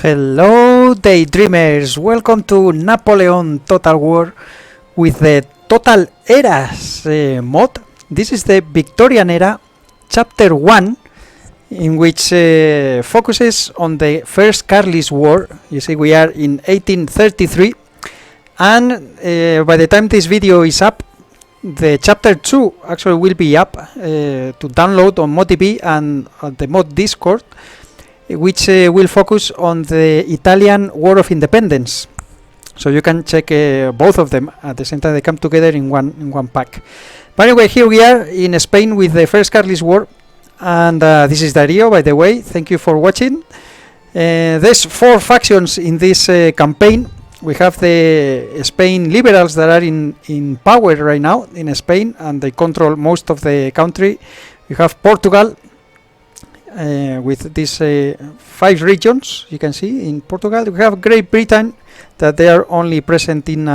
Hello Daydreamers, welcome to Napoleon Total War with the Total Eras mod. This is the Victorian Era Chapter I, in which focuses on the First Carlist War. You see, we are in 1833, and by the time this video is up, the Chapter 2 actually will be up to download on moddb and on the mod Discord, which will focus on the Italian War of Independence. So you can check both of them at the same time. They come together in one pack. But anyway, here we are in Spain with the First Carlist War, and this is Dario, by the way. Thank you for watching. There's 4 factions in this campaign. We have the Spain liberals that are in power right now in Spain, and they control most of the country. We have Portugal, with these 5 regions. You can see in Portugal. We have Great Britain, that they are only present in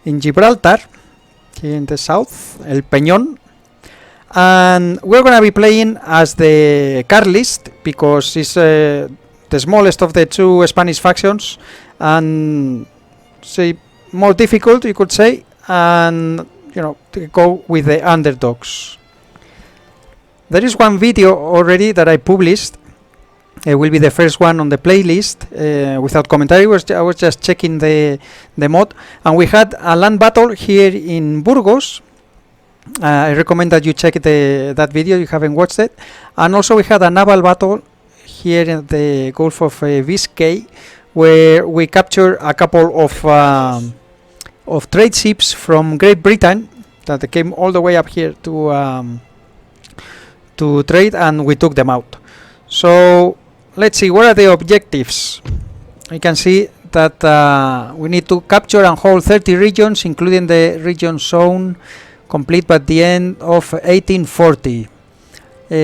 Gibraltar, here in the south, El Peñón. And we're going to be playing as the Carlist, because it's the smallest of the 2 Spanish factions, and say more difficult, you could say, and to go with the underdogs. There is one video already that I published. It will be the first one on the playlist, without commentary. I was just checking the mod, and we had a land battle here in Burgos. I recommend that you check that video if you haven't watched it. And also we had a naval battle here in the Gulf of Biscay, where we captured a couple of trade ships from Great Britain that came all the way up here to trade, and we took them out. So let's see, what are the objectives? You can see that we need to capture and hold 30 regions, including the region zone, complete by the end of 1840.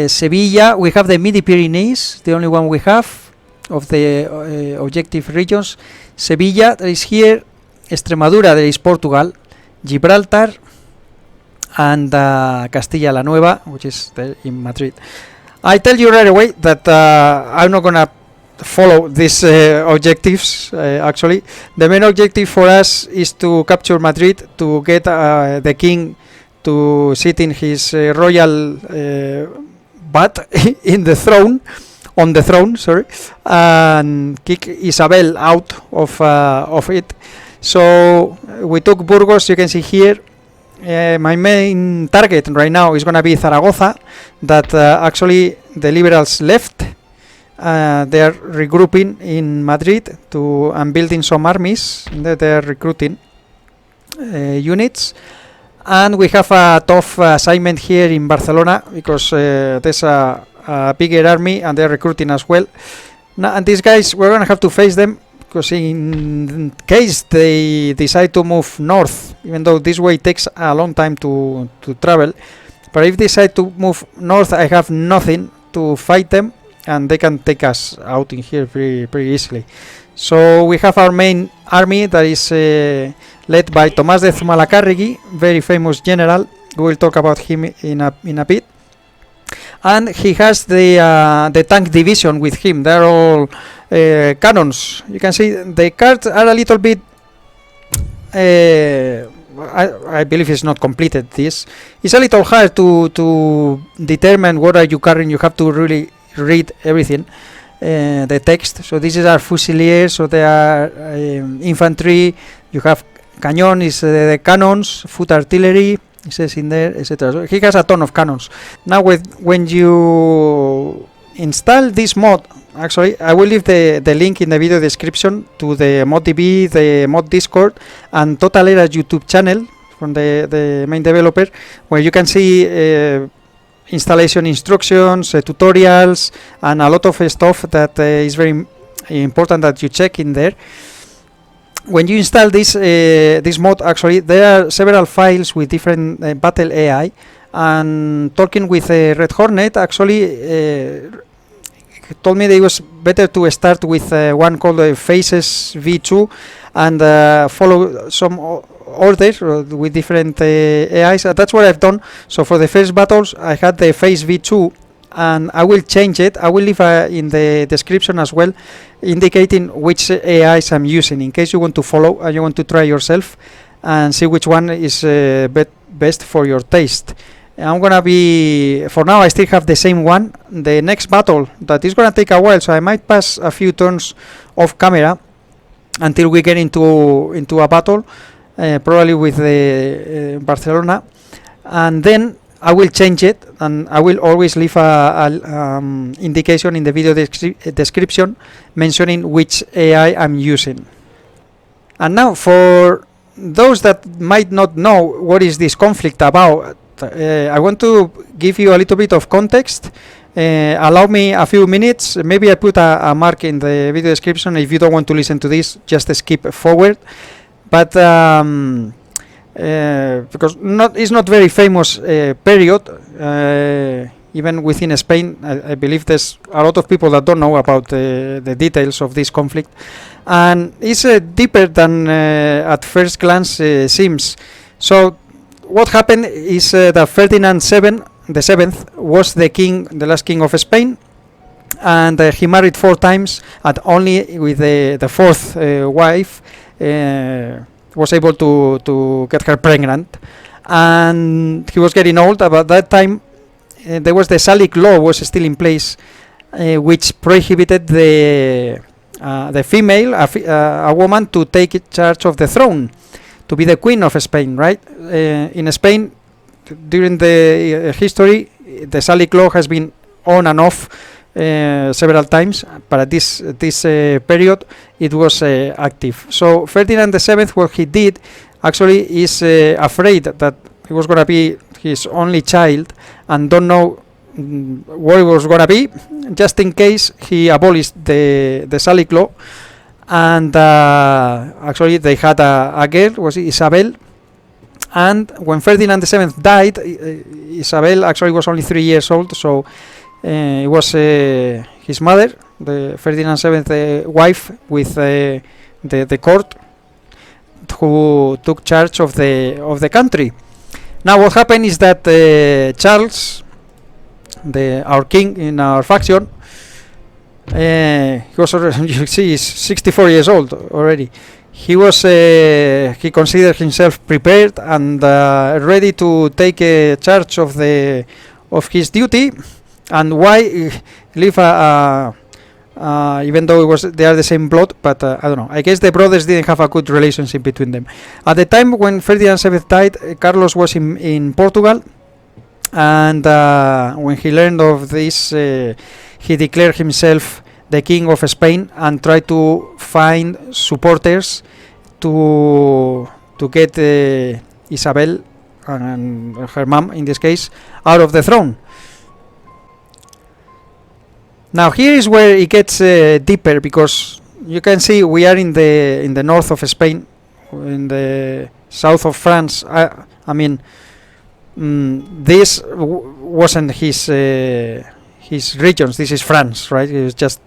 Sevilla, we have the Midi-Pyrenees, the only one we have of the objective regions. Sevilla, that is here. Extremadura, there is Portugal. Gibraltar, and Castilla la Nueva, which is there in Madrid. I tell you right away that I'm not gonna follow these objectives. Actually, the main objective for us is to capture Madrid, to get the king to sit in his royal butt on the throne, sorry, and kick Isabel out of it. So we took Burgos. You can see here. My main target right now is going to be Zaragoza, that actually the liberals left. They are regrouping in Madrid and building some armies. They are recruiting units. And we have a tough assignment here in Barcelona, because there's a bigger army and they're recruiting as well. Now, and these guys, we're going to have to face them, because in case they decide to move north, even though this way takes a long time to travel, but if they decide to move north, I have nothing to fight them, and they can take us out in here pretty easily. So we have our main army that is led by Tomás de Zumalacárregui, very famous general. We will talk about him in a bit. And he has the tank division with him. They're all cannons. You can see the cards are a little bit. I believe it's not completed. This it's a little hard to determine what are you carrying. You have to really read everything, the text. So this is our fusiliers. So they are infantry. You have cañón is the cannons, foot artillery. It says in there, etc. So he has a ton of cannons. Now, when you install this mod, actually, I will leave the link in the video description to the moddb, the mod Discord, and Total Era YouTube channel from the main developer, where you can see installation instructions, tutorials, and a lot of stuff that is very important that you check in there. When you install this mod, actually, there are several files with different battle AI, and talking with Red Hornet, actually told me that it was better to start with one called Faces V2 and follow some orders with different AIs. That's what I've done. So for the first battles, I had the Phase V2 and I will change it. I will leave in the description as well, indicating which AIs I'm using, in case you want to follow and you want to try yourself and see which one is best for your taste. I'm gonna be, for now I still have the same one. The next battle, that is gonna take a while, so I might pass a few turns off camera until we get into a battle, probably with Barcelona, and then I will change it, and I will always leave a indication in the video description mentioning which AI I'm using. And now, for those that might not know what is this conflict about, I want to give you a little bit of context. Allow me a few minutes. Maybe I put a mark in the video description. If you don't want to listen to this, just skip forward. But because it's not very famous period, even within Spain, I believe there's a lot of people that don't know about the details of this conflict, and it's deeper than at first glance seems. So what happened is that Ferdinand the seventh was the last king of Spain, and he married 4 times, and only with the fourth wife was able to get her pregnant. And he was getting old. About that time, there was the Salic law was still in place, which prohibited the female, a woman, to take charge of the throne, to be the queen of Spain, right? In Spain, during the history, the Salic law has been on and off several times, but at this period it was active. So Ferdinand VII, what he did actually is afraid that he was going to be his only child and don't know what it was going to be. Just in case, he abolished the Salic law, and actually they had a girl, was Isabel. And when Ferdinand VII died, Isabel actually was only 3 years old, so it was his mother, the Ferdinand VII's wife, with the court, who took charge of the country. Now what happened is that Charles, our king in our faction, he was already, you see, he's 64 years old already. He was he considered himself prepared and ready to take charge of his duty. And why leave even though they are the same blood, but I don't know. I guess the brothers didn't have a good relationship between them. At the time when Ferdinand VII died, Carlos was in Portugal, and when he learned of this, he declared himself the king of Spain and tried to find supporters to get Isabel and her mom, in this case, out of the throne. Now here is where it gets deeper, because you can see we are in the north of Spain, in the south of France. I mean, this wasn't his regions. This is France, right? It's just,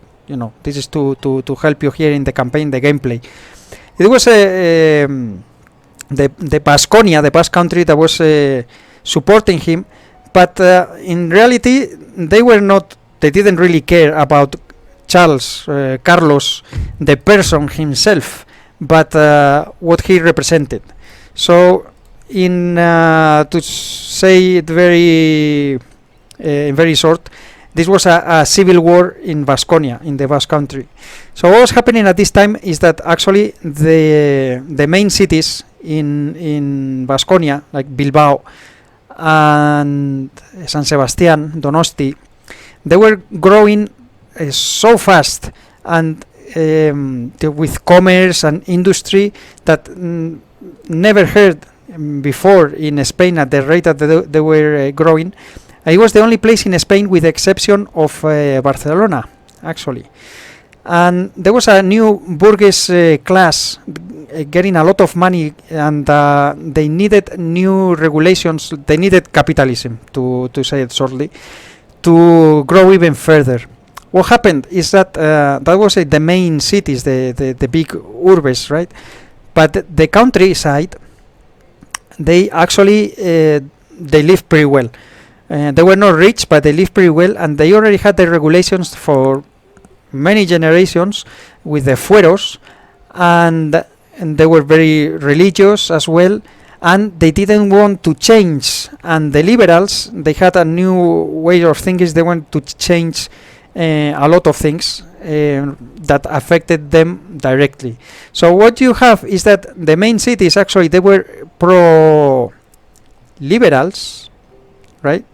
this is to help you here in the campaign, the gameplay. It was the Vasconia, the Basque Country, that was supporting him, but in reality they didn't really care about Carlos, the person himself, but what he represented. So, to say it very short, this was a civil war in Vasconia, in the Basque Country. So what was happening at this time is that actually the main cities in Vasconia, like Bilbao and San Sebastian, Donosti, they were growing so fast and with commerce and industry that never heard before in Spain at the rate that they were growing. It was the only place in Spain, with the exception of Barcelona, actually. And there was a new bourgeois class getting a lot of money, and they needed new regulations. They needed capitalism, to say it shortly, to grow even further. What happened is that that was the main cities, the big urbes, right? But the countryside, they actually they lived pretty well. They were not rich, but they lived pretty well, and they already had the regulations for many generations with the fueros, and they were very religious as well, and they didn't want to change. And the liberals, they had a new way of thinking. They want to change a lot of things that affected them directly. So what you have is that the main cities, actually, they were pro-liberals, right?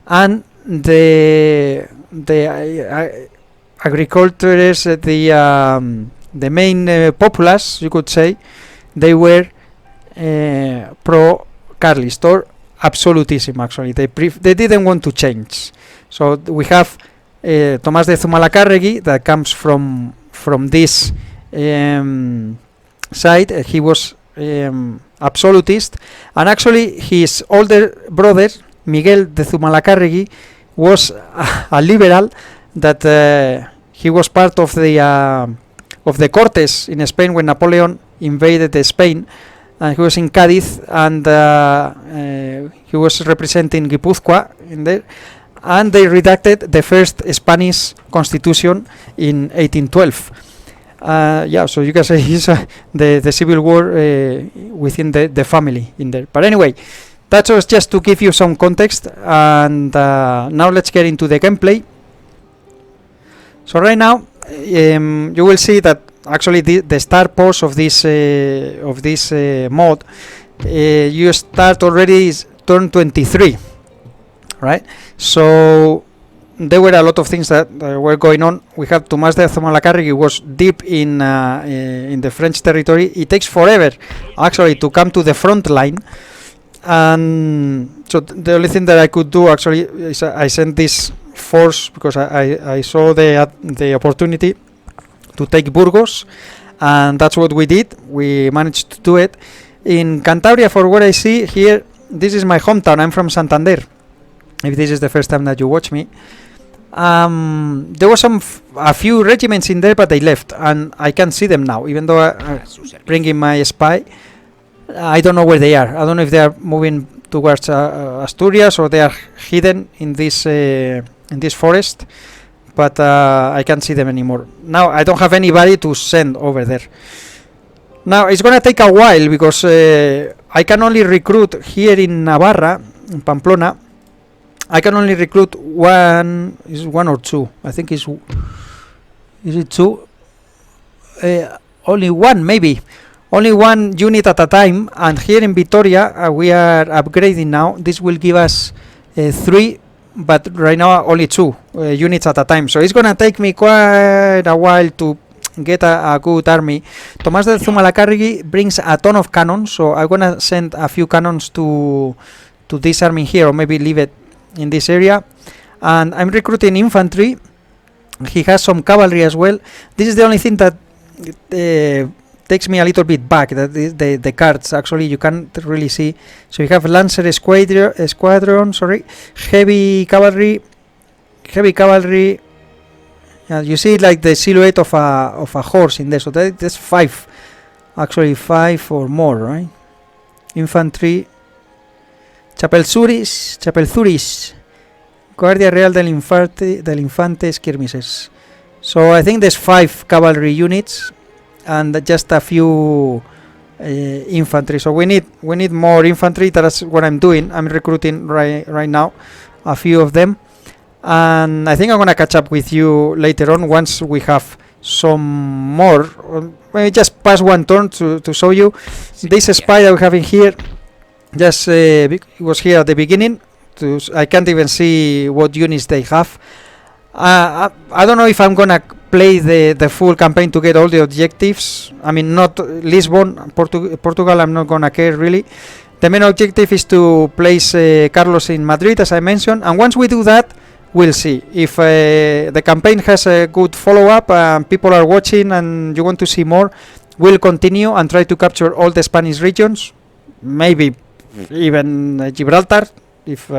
And the agriculturists, the main populace, you could say, they were pro-Carlist or absolutism. Actually, they didn't want to change. So we have Tomás de Zumalacárregui, that comes from this side. He was absolutist, and actually his older brother Miguel de Zumalacárregui was a liberal, that he was part of the Cortes in Spain when Napoleon invaded Spain, and he was in Cádiz, and he was representing Guipúzcoa in there, and they redacted the first Spanish constitution in 1812. Yeah, so you can say he's the civil war within the family in there. But anyway, that was just to give you some context, and now let's get into the gameplay. So right now, you will see that actually the start pause of this mod, you start already is turn 23, right? So there were a lot of things that were going on. We have Tomás de Zumalacárregui was deep in the French territory. It takes forever actually to come to the front line, and so the only thing that I could do actually is I sent this force because I saw the opportunity to take Burgos, and that's what we did. We managed to do it. In Cantabria, for what I see here, this is my hometown. I'm from Santander, if this is the first time that you watch me. There was a few regiments in there, but they left, and I can't see them now, even though I'm bringing my spy. I don't know where they are. I don't know if they are moving towards Asturias or they are hidden in this forest, but I can't see them anymore. Now I don't have anybody to send over there. Now it's gonna take a while because I can only recruit here in Navarra, in Pamplona. I can only recruit one or two. I think is it two? Only one, maybe. Only one unit at a time. And here in Vitoria, we are upgrading now. This will give us 3, but right now only 2 units at a time. So it's gonna take me quite a while to get a good army. Tomás de Zumalacárregui brings a ton of cannons, so I'm gonna send a few cannons to this army here, or maybe leave it in this area. And I'm recruiting infantry. He has some cavalry as well. This is the only thing that takes me a little bit back. That is the cards. Actually, you can't really see. So you have Lancer squadron, heavy cavalry. You see like the silhouette of a horse in there. So that's 5, actually 5 or more, right? Infantry. Chapelzuris, Guardia Real del Infante Skirmishes. So I think there's 5 cavalry units and just a few infantry. So we need more infantry. That's what I'm doing. I'm recruiting right now a few of them, and I think I'm gonna catch up with you later on once we have some more. Maybe just pass one turn to show you this spy that we have in here. Just it was here at the beginning. I can't even see what units they have. I don't know if I'm gonna play the full campaign to get all the objectives. I mean, not Lisbon, Portugal. I'm not gonna care really. The main objective is to place Carlos in Madrid, as I mentioned. And once we do that, we'll see if the campaign has a good follow-up. People are watching, and you want to see more. We'll continue and try to capture all the Spanish regions. Maybe even Gibraltar, if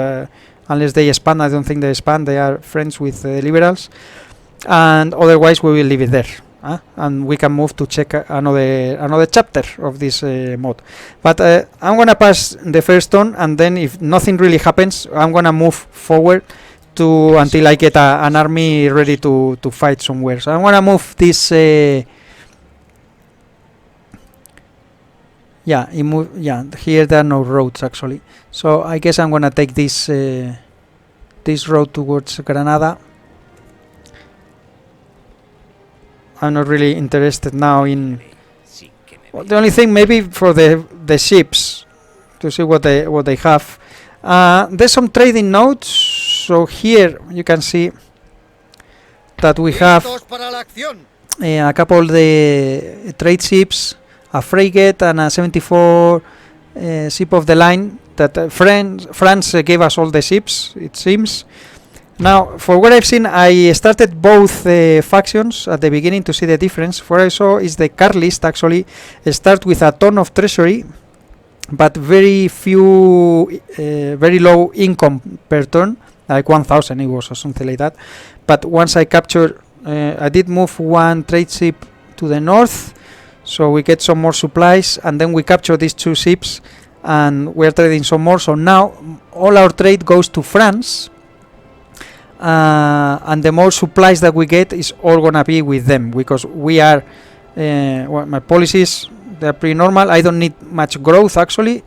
unless they expand. I don't think they expand. They are friends with liberals, and otherwise we will leave it there. and we can move to check another chapter of this mod. But I'm gonna pass the first turn, and then if nothing really happens, I'm gonna move forward to until I get an army ready to fight somewhere. So I'm gonna move this. Yeah, here there are no roads actually. So I guess I'm gonna take this this road towards Granada. I'm not really interested now in. Well, the only thing maybe for the ships to see what they have. There's some trading nodes. So here you can see that we have a couple of the trade ships, a frigate and a 74 ship of the line that France gave us all the ships, it seems. Now, for what I've seen, I started both factions at the beginning to see the difference. What I saw is the Carlist actually start with a ton of treasury, but very few, very low income per turn, like 1,000 it was or something like that. But once I captured, I did move one trade ship to the north, so we get some more supplies, and then we capture these two ships, and we're trading some more. So now all our trade goes to France. And the more supplies that we get is all gonna be with them, because we are well, my policies, they're pretty normal. I don't need much growth actually,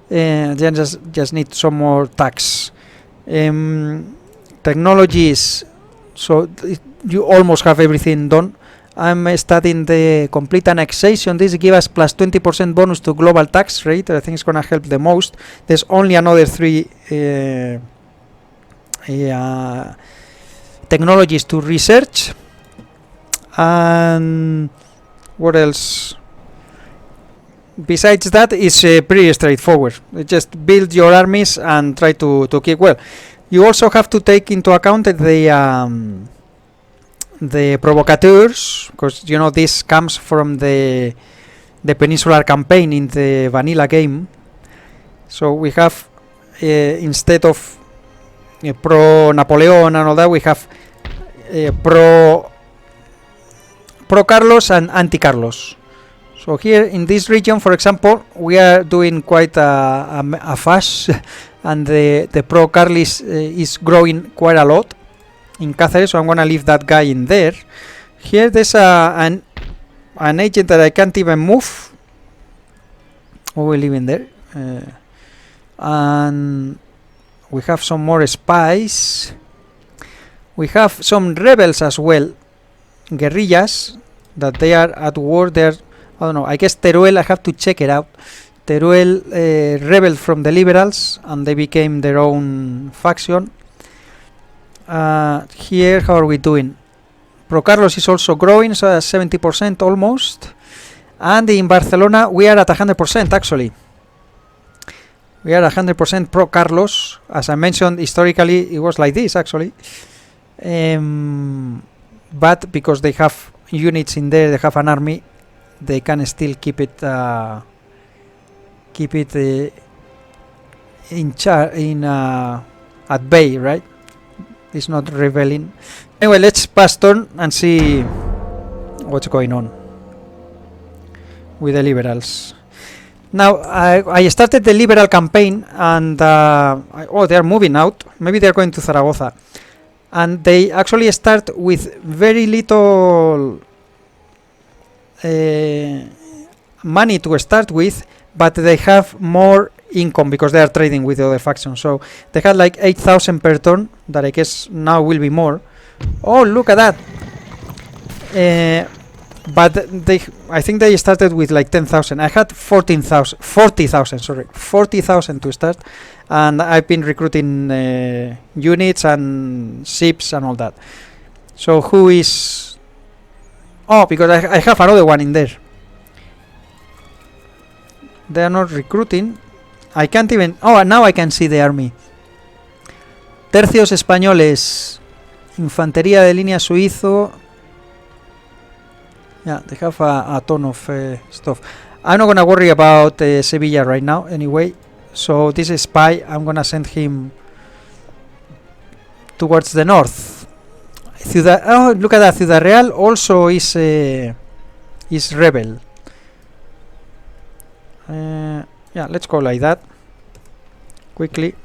just need some more tax. Technologies, so you almost have everything done. I'm studying the complete annexation. This gives us plus 20% bonus to global tax rate. I think it's gonna help the most. There's only another 3 technologies to research. And what else? Besides that, it's pretty straightforward. You just build your armies and try to keep well. You also have to take into account the provocateurs, because you know this comes from the peninsular campaign in the vanilla game. So we have instead of pro Napoleon and all that, we have pro Carlos and anti Carlos. So here in this region, for example, we are doing quite a fuss, and the pro Carlist is growing quite a lot in Cáceres, so I'm gonna leave that guy in there. Here there's an agent that I can't even move. We'll leave in there. And we have some more spies. We have some rebels as well, guerrillas, that they are at war. They're, I don't know, I guess Teruel, I have to check it out. Teruel rebelled from the liberals and they became their own faction. Here, how are we doing? Pro Carlos is also growing, so at 70% almost. And in Barcelona, we are at 100% actually. We are 100% pro Carlos. As I mentioned, historically it was like this actually. But because they have units in there, they have an army, they can still keep it at bay, right? It's not rebelling. Anyway, let's pass turn and see what's going on with the liberals. Now, I started the liberal campaign, and they're moving out. Maybe they're going to Zaragoza. And they actually start with very little money to start with, but they have more income because they are trading with the other factions. So they had like 8,000 per turn, that I guess now will be more. Oh, look at that! But I think they started with like 10,000. I had 40,000, sorry, 40,000 to start, and I've been recruiting units and ships and all that. So who is? Oh, because I have another one in there. They are not recruiting. I can't even. Oh, now I can see the army. Tercios españoles, infantería de línea suizo. Yeah, they have a ton of stuff. I'm not gonna worry about Sevilla right now anyway. So this is spy. I'm gonna send him towards the north. Oh, look at that. Ciudad Real also is rebel. Yeah, let's go like that. Quickly.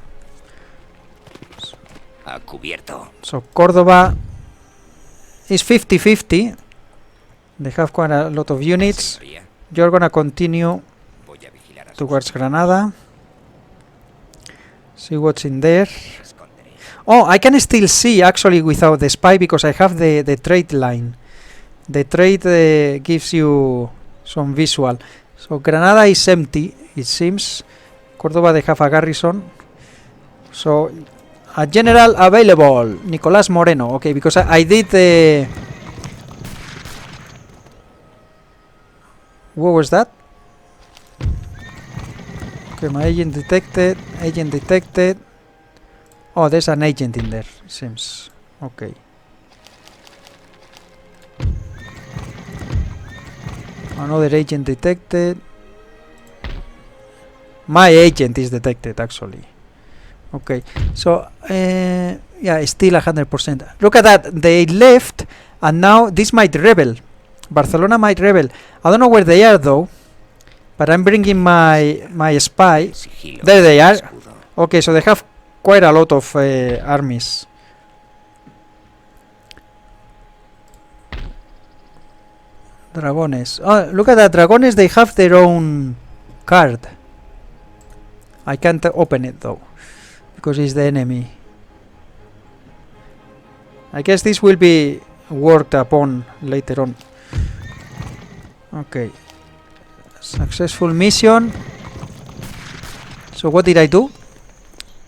A cubierto. So Córdoba is 50-50. They have quite a lot of units. You're gonna continue Voy a vigilar a towards Granada. See what's in there. Oh, I can still see actually without the spy because I have the trade line. The trade gives you some visual. So Granada is empty, it seems. Córdoba, they have a garrison. So a general available, Nicolás Moreno. Okay, because I did the... What was that? Okay, my agent detected. Agent detected. Oh, there's an agent in there, it seems. Okay. Another agent detected. My agent is detected, actually. Okay, so, yeah, still 100%. Look at that, they left, and now this might rebel. Barcelona might rebel. I don't know where they are, though. But I'm bringing my spy. There they are. Okay, so they have quite a lot of armies. Dragones. Oh, look at that. Dragones, they have their own card. I can't open it, though, because it's the enemy. I guess this will be worked upon later on. Okay. Successful mission. So what did I do?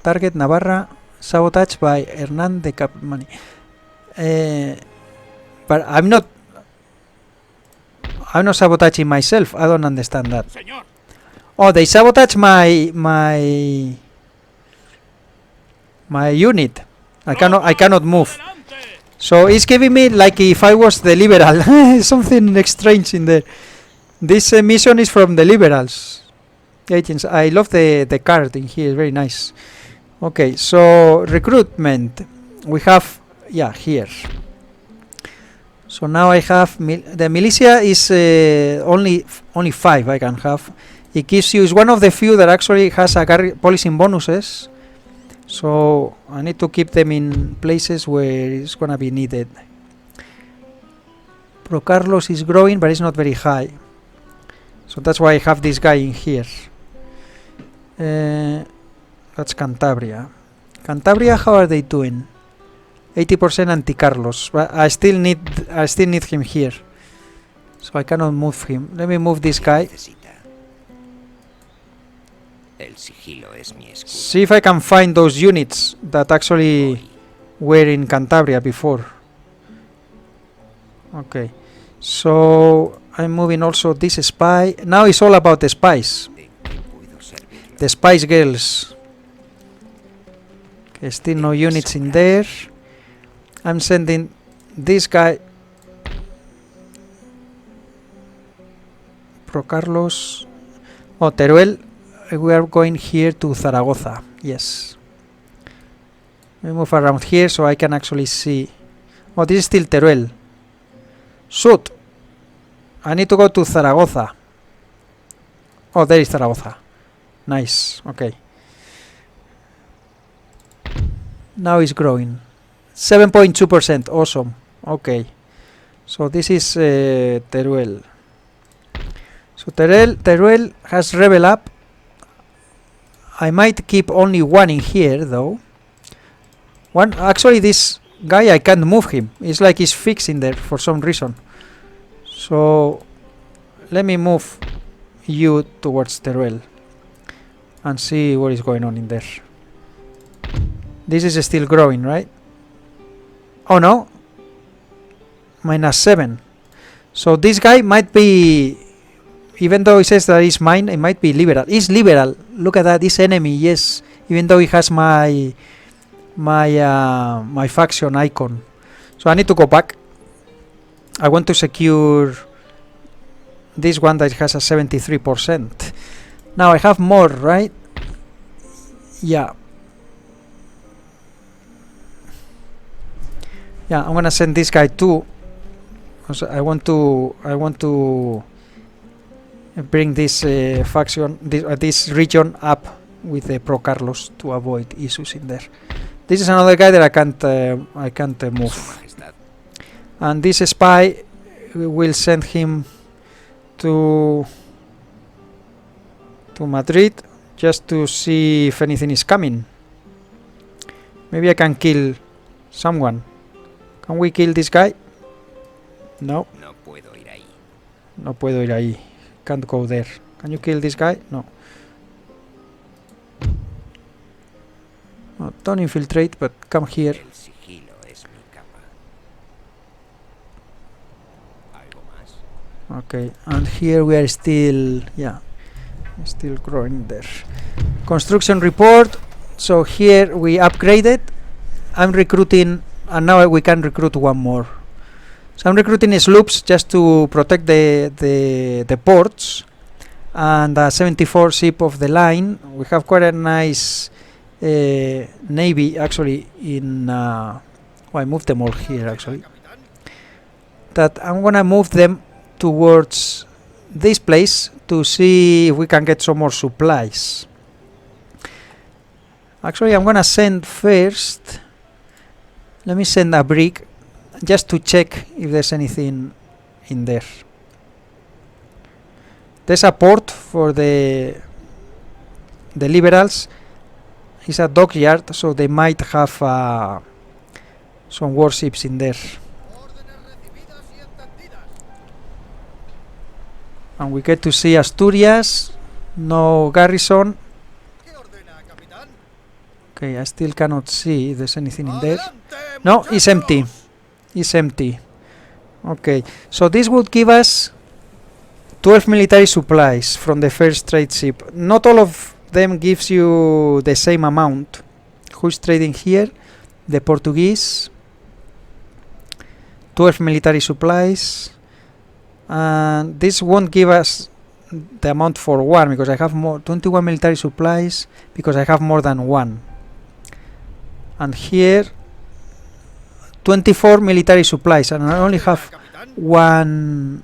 Target Navarra, sabotage by Hernán de Capmany. But I'm not sabotaging myself. I don't understand that. Oh, they sabotage my unit. I cannot move. So it's giving me like if I was the liberal. Something strange in there. This mission is from the liberals. Agents. I love the card in here. Very nice. Okay, so recruitment. We have, yeah, here. So now I have the militia is only 5 I can have. It gives you, is one of the few that actually has a policing bonuses. So I need to keep them in places where it's gonna be needed. Pro Carlos is growing, but it's not very high. So that's why I have this guy in here. That's Cantabria. Cantabria, how are they doing? 80% anti-Carlos. But I still need him here. So I cannot move him. Let me move this guy. See if I can find those units that actually were in Cantabria before. Okay. So I'm moving also this spy. Now it's all about the spies. The spice girls. Okay, still no units in there. I'm sending this guy. Pro Carlos. Oh, Teruel. We are going here to Zaragoza. Yes. Let me move around here so I can actually see. Oh, this is still Teruel. Shoot! I need to go to Zaragoza. Oh, there is Zaragoza. Nice. Okay. Now it's growing. 7.2%. Awesome. Okay. So this is Teruel. So Teruel has rebel up. I might keep only one in here, though. Actually, this guy, I can't move him. It's like he's fixed in there for some reason. So let me move you towards Teruel and see what is going on in there. This is still growing, right? Oh no, -7. So this guy might be, even though he says that he's mine, it might be liberal. He's liberal. Look at that, this enemy, yes. Even though he has my faction icon. So I need to go back. I want to secure this one that has a 73%. Now I have more, right? Yeah. Yeah, I'm gonna send this guy too. Also, I want to bring this faction, this region up with the pro Carlos to avoid issues in there. This is another guy that I can't move. And this spy, we will send him to Madrid just to see if anything is coming. Maybe I can kill someone. Can we kill this guy? No. No puedo ir ahí. No puedo ir ahí. Can't go there. Can you kill this guy? No. No, don't infiltrate, but come here. El sigilo es mi capa. ¿Algo más? Okay, and here we are still, yeah, still growing there. Construction report. So here we upgraded. I'm recruiting, and now we can recruit one more. So I'm recruiting sloops just to protect the ports, and a 74 ship of the line. We have quite a nice navy actually in. Well, I moved them all here actually. That I'm gonna move them towards this place to see if we can get some more supplies. Actually, I'm gonna send first. Let me send a brig just to check if there's anything in there. There's a port for the liberals. It's a dockyard, so they might have some warships in there. And we get to see Asturias, no garrison. Okay, I still cannot see if there's anything in there. No, it's empty. It's empty. Okay, so this would give us 12 military supplies from the first trade ship. Not all of them gives you the same amount. Who's trading here? The Portuguese. 12 military supplies. And this won't give us the amount for one because I have more 21 military supplies because I have more than one. And here 24 military supplies and I only have one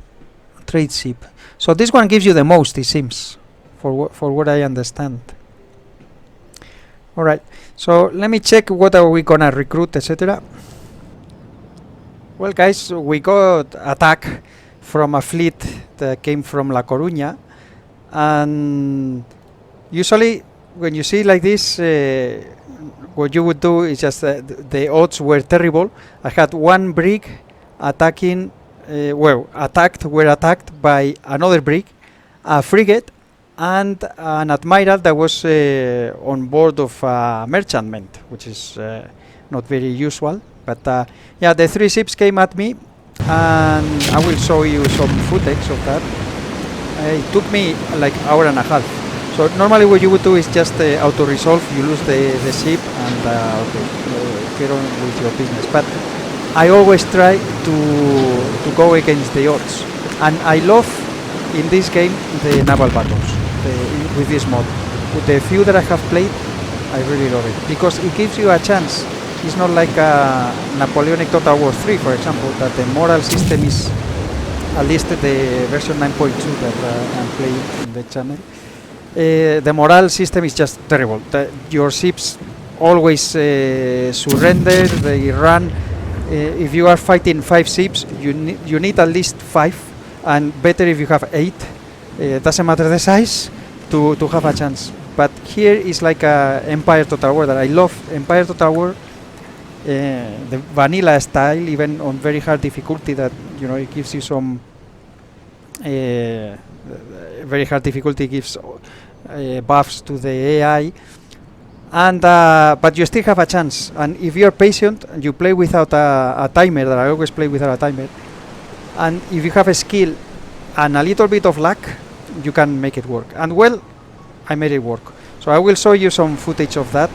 trade ship. So this one gives you the most, it seems, for what I understand. Alright, so let me check what are we gonna recruit, etc. Well guys, we got attack from a fleet that came from La Coruña, and usually when you see like this, what you would do is just the odds were terrible. I had one brig attacking, were attacked by another brig, a frigate, and an admiral that was on board of a merchantman, which is not very usual. But yeah, the three ships came at me, and I will show you some footage of that. It took me like an hour and a half. So normally what you would do is just auto-resolve, you lose the ship and get on with your business. But I always try to go against the odds. And I love in this game the naval battles with this mod. With the few that I have played, I really love it. Because it gives you a chance. It's not like Napoleonic Total War 3, for example, that the moral system is, at least the version 9.2 that I'm playing in the channel. The morale system is just terrible. Your ships always surrender, they run. If you are fighting 5 ships, you need at least 5, and better if you have 8. It doesn't matter the size to have a chance. But here is like a Empire Total War that I love. Empire Total War, the vanilla style, even on very hard difficulty, that it gives you some very hard difficulty gives buffs to the AI, and but you still have a chance. And if you're patient and you play without a timer, that I always play without a timer, and if you have a skill and a little bit of luck, you can make it work. And well, I made it work. So I will show you some footage of that.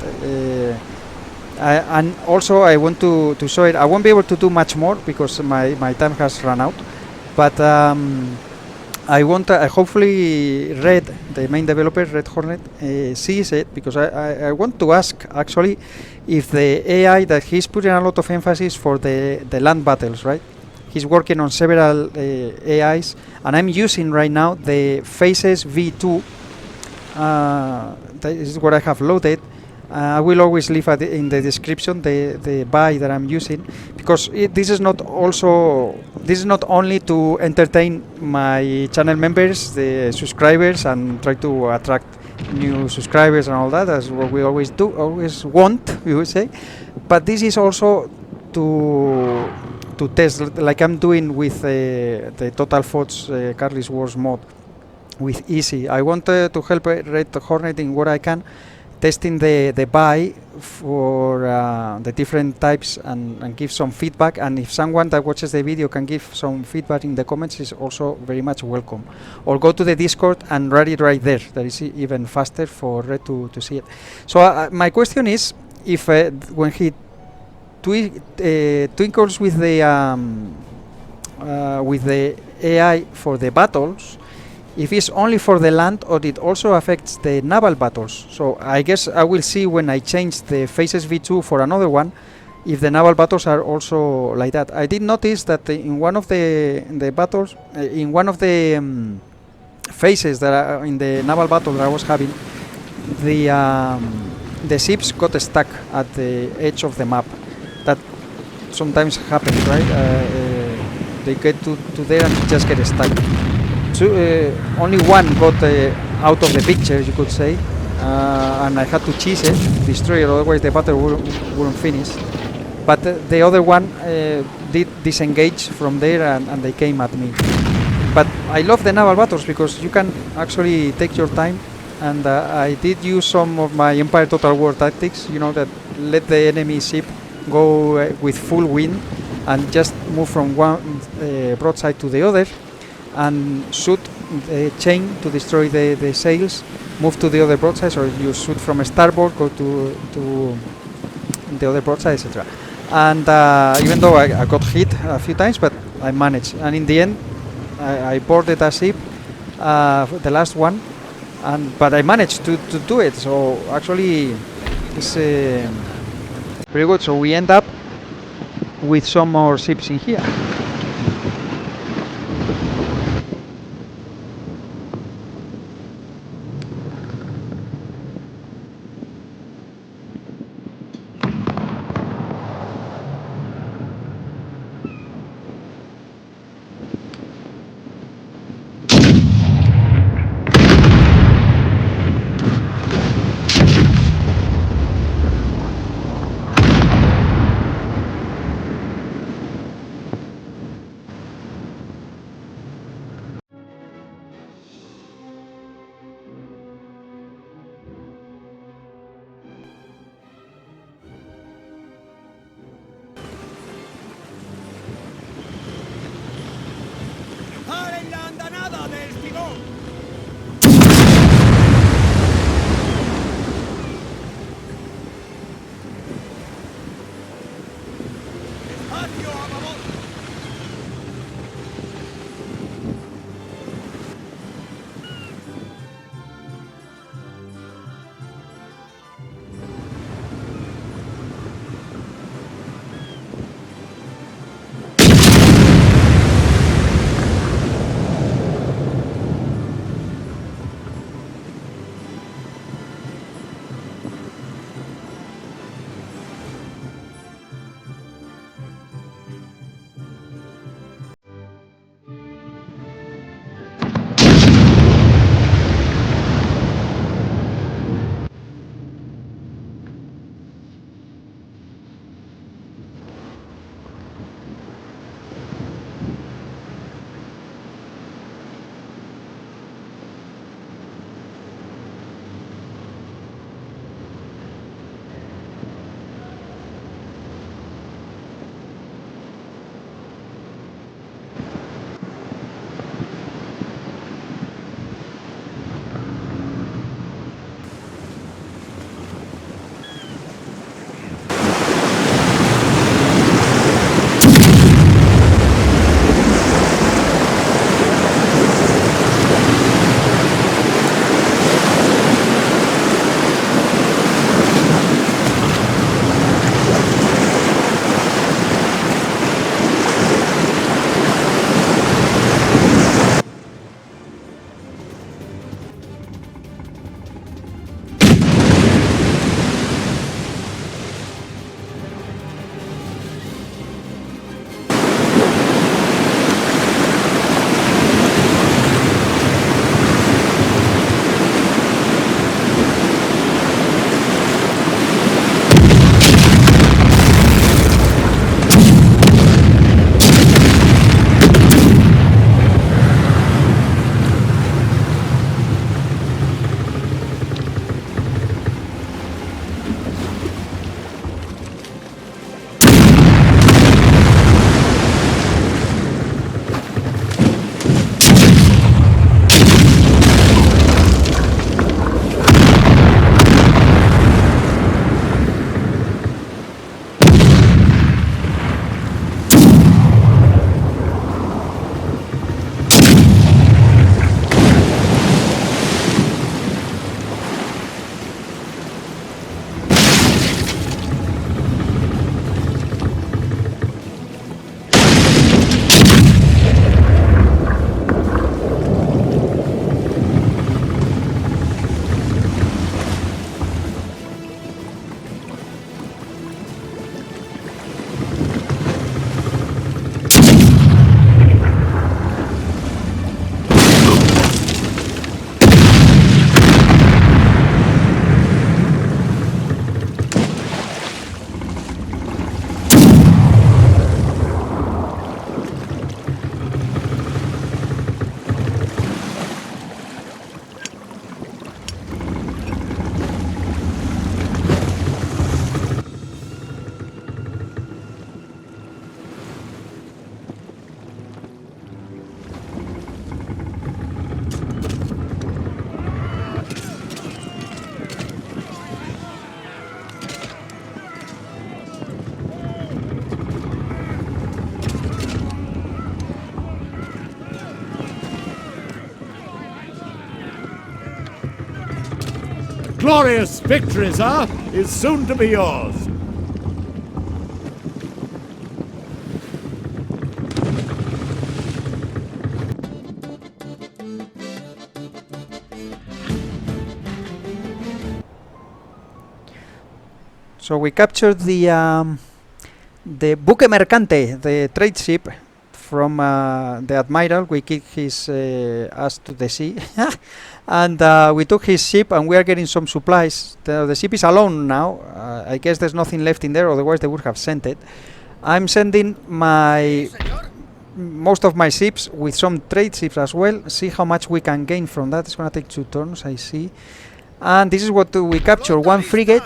And also I want to show it. I won't be able to do much more because my time has run out. But I want hopefully Red, the main developer, Red Hornet, sees it, because I want to ask actually if the AI that he's putting a lot of emphasis for the land battles, right? He's working on several AIs, and I'm using right now the Faces V2. That is what I have loaded. I will always leave in the description the buy that I'm using, because this is not only to entertain my channel members, the subscribers, and try to attract new subscribers and all that, as what we always want, we would say, but this is also to test, like I'm doing with the Total Fots Carlist Wars mod with Easy. I want to help Red Hornet in what I can, testing the buy for the different types, and give some feedback. And if someone that watches the video can give some feedback in the comments, is also very much welcome. Or go to the Discord and write it right there. That is even faster for Red to see it. So my question is, if when he twinkles with the AI for the battles, if it's only for the land, or it also affects the naval battles. So I guess I will see when I change the Faces V2 for another one, if the naval battles are also like that. I did notice that in one of the battles, in one of the phases that are in the naval battle that I was having, the ships got stuck at the edge of the map. That sometimes happens, right? They get to there and just get stuck. So, only one got out of the picture, you could say, and I had to cheese it, destroy it, otherwise the battle wouldn't finish. But the other one did disengage from there, and they came at me. But I love the naval battles because you can actually take your time, and I did use some of my Empire Total War tactics, you know, that let the enemy ship go with full wind and just move from one broadside to the other, and shoot the chain to destroy the sails, move to the other broadside, or you shoot from a starboard, go to the other broadside, etc. And even though I got hit a few times, but I managed, and in the end I boarded a ship, the last one, but I managed to do it. So actually it's very good. So we end up with some more ships in here. glorious victory, sir, is soon to be yours. So we captured the buque mercante, the trade ship from the admiral. We kicked his ass to the sea, and we took his ship, and we are getting some supplies. The ship is alone now. I guess there's nothing left in there, otherwise they would have sent it. I'm sending most of my ships with some trade ships as well. See how much we can gain from that. It's gonna take 2 turns, I see. And this is what we capture: 1 frigate,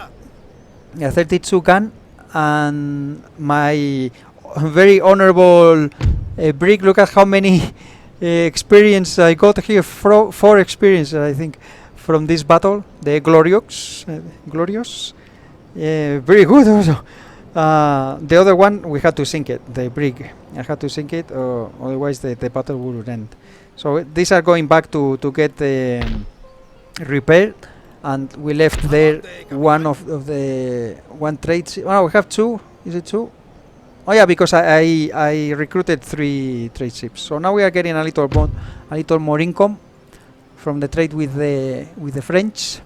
a 32 gun, and my very honorable brig. Look at how many experience I got here. 4 experience, I think, from this battle. The Glorious. Very good also. The other one, we had to sink it, the brig. I had to sink it, otherwise the battle would end. So these are going back to get repaired. And we left there one trade ship. Oh, we have 2. Is it 2? Oh yeah, because I recruited 3 trade ships. So now we are getting a little more income from the trade with the French.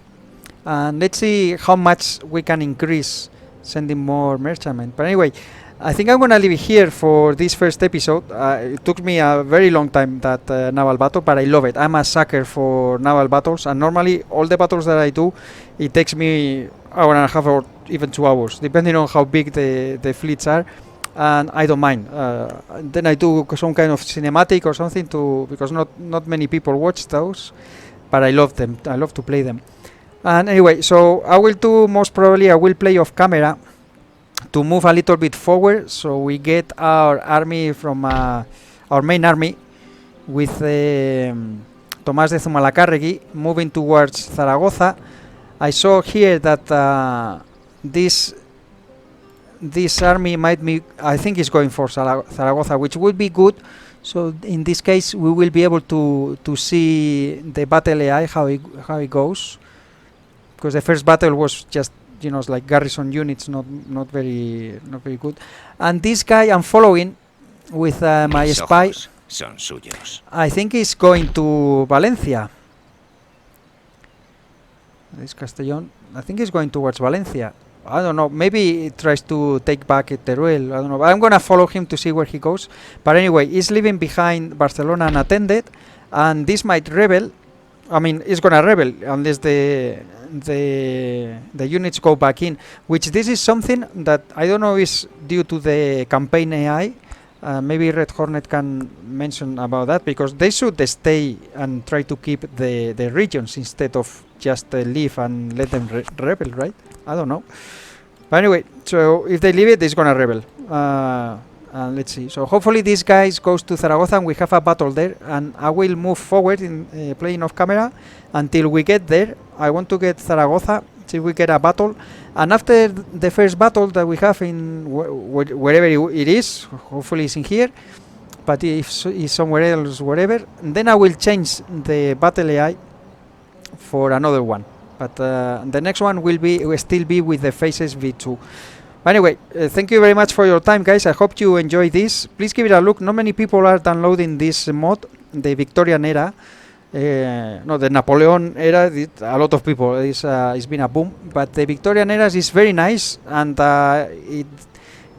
And let's see how much we can increase sending more merchantmen. But anyway, I think I'm gonna leave it here for this first episode. It took me a very long time, that naval battle, but I love it. I'm a sucker for naval battles, and normally all the battles that I do, it takes me 1.5 or even 2 hours, depending on how big the fleets are, and I don't mind. Then I do some kind of cinematic or something because not many people watch those, but I love them. I love to play them. And anyway, so I will do, most probably I will play off camera to move a little bit forward, so we get our army from our main army with Tomás de Zumalacárregui moving towards Zaragoza. I saw here that this army might be, I think, is going for Zaragoza, which would be good. So in this case, we will be able to see the battle AI, how it goes, because the first battle was just, you know, it's like garrison units, not very good. And this guy I'm following with my spy, son suyos. I think he's going to Valencia. This Castellón, I think he's going towards Valencia. I don't know, maybe he tries to take back Teruel, I don't know. I'm gonna follow him to see where he goes. But anyway, he's leaving behind Barcelona unattended, and this might rebel. I mean, it's gonna rebel unless the units go back in, which this is something that I don't know is due to the campaign AI. Maybe Red Hornet can mention about that, because they should stay and try to keep the regions instead of just leave and let them rebel, right? I don't know. But anyway, so if they leave it, it's gonna rebel. Let's see. So hopefully this guy goes to Zaragoza and we have a battle there, and I will move forward in playing off camera until we get there. I want to get Zaragoza, see if we get a battle, and after the first battle that we have in wherever it is, hopefully it's in here, but if it's somewhere else, wherever, then I will change the battle AI for another one. But the next one will still be with the Faces V2. Anyway, thank you very much for your time, guys. I hope you enjoy this. Please give it a look. Not many people are downloading this mod, the Victorian era. No, the Napoleon era, a lot of people. It's been a boom. But the Victorian era is very nice, and it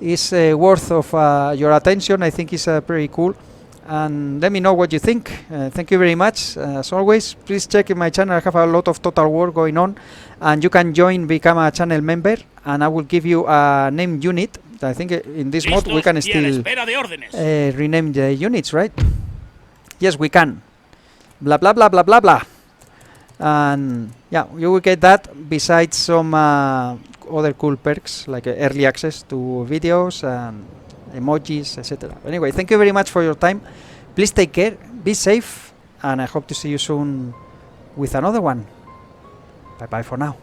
is worth of your attention. I think it's pretty cool. And let me know what you think. Thank you very much. As always, please check my channel. I have a lot of Total War going on, and you can become a channel member, and I will give you a named unit. I think in this mod we can still rename the units, right? Yes, we can. Blah blah blah blah blah blah. And yeah, you will get that besides some other cool perks like early access to videos and emojis, etc. Anyway, thank you very much for your time. Please take care, be safe, and I hope to see you soon with another one. Bye bye for now.